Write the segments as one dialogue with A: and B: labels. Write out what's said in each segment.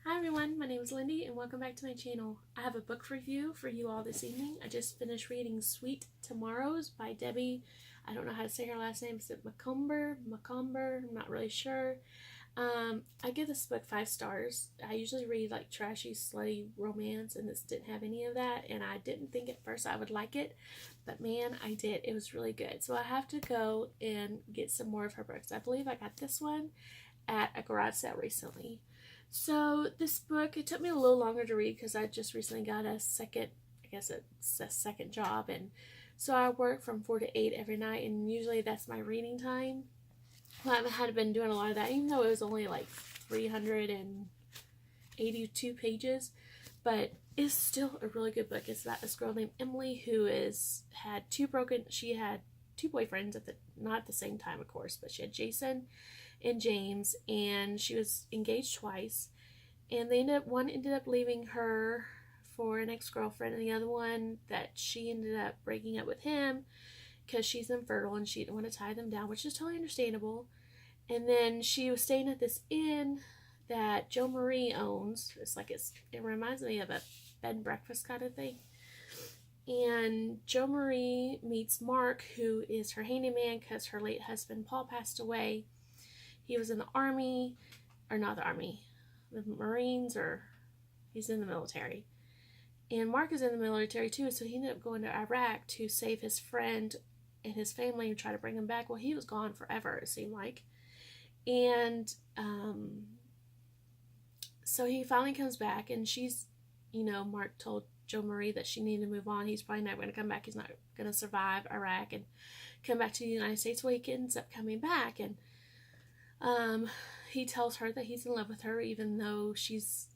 A: Hi everyone, my name is Lindy and welcome back to my channel. I have a book review for you all this evening. I just finished reading Sweet Tomorrows by Debbie. I don't know how to say her last name. Is it Mccomber? I'm not really sure. I give this book 5 stars. I usually read like trashy, slutty romance, and this didn't have any of that, and I didn't think at first I would like it, but man, I did. It was really good. So I have to go and get some more of her books. I believe I got this one at a garage sale recently. So this book, it took me a little longer to read because I just recently got a second, I guess it's a second job, and so I work from 4 to 8 every night, and usually that's my reading time. Well, I haven't been doing a lot of that, even though it was only like 382 pages, but it's still a really good book. It's about this girl named Emily who she had two boyfriends not at the same time, of course, but she had Jason and James, and she was engaged twice, and one ended up leaving her for an ex-girlfriend, and the other one that she ended up breaking up with him because she's infertile and she didn't want to tie them down, which is totally understandable. And then she was staying at this inn that Joe Marie owns. It reminds me of a bed and breakfast kind of thing. And Joe Marie meets Mark, who is her handyman because her late husband Paul passed away. He was in the army, or not the army, the Marines, or he's in the military. And Mark is in the military too, so he ended up going to Iraq to save his friend and his family and try to bring him back. Well, he was gone forever, it seemed like. And so he finally comes back, and Mark told Joe Marie that she needed to move on. He's probably not going to come back. He's not going to survive Iraq and come back to the United States. Well, he ends up coming back, and he tells her that he's in love with her, even though she's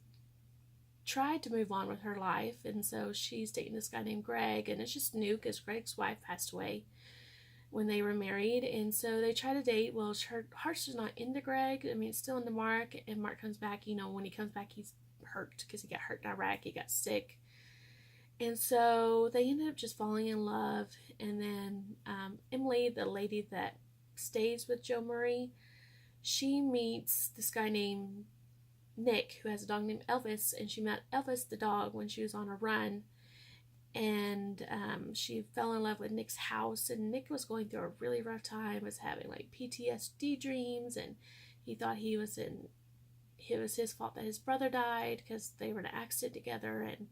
A: tried to move on with her life. And so she's dating this guy named Greg, and it's just new because Greg's wife passed away when they were married, and so they try to date. Well, her heart's just not into Greg. I mean, it's still into Mark, and Mark comes back. When he comes back, he's hurt because he got hurt in Iraq. He got sick, and so they ended up just falling in love. And then Emily, the lady that stays with Joe Marie, she meets this guy named Nick, who has a dog named Elvis, and she met Elvis the dog when she was on a run, and she fell in love with Nick's house. And Nick was going through a really rough time, was having like PTSD dreams, and he thought it was his fault that his brother died because they were in an accident together, and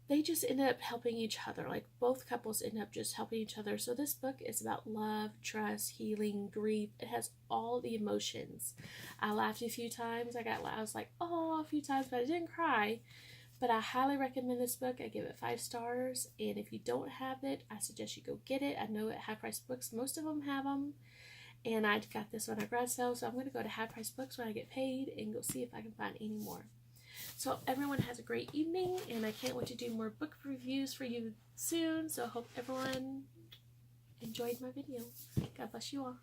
A: they just ended up helping each other. Like, both couples ended up just helping each other. So this book is about love, trust, healing, grief. It has all the emotions. I laughed a few times. I was like, oh, a few times, but I didn't cry. But I highly recommend this book. I give it 5 stars. And if you don't have it, I suggest you go get it. I know at Half Price Books, most of them have them. And I got this one at garage sale, so I'm going to go to Half Price Books when I get paid and go see if I can find any more. So everyone has a great evening, and I can't wait to do more book reviews for you soon. So I hope everyone enjoyed my video. God bless you all.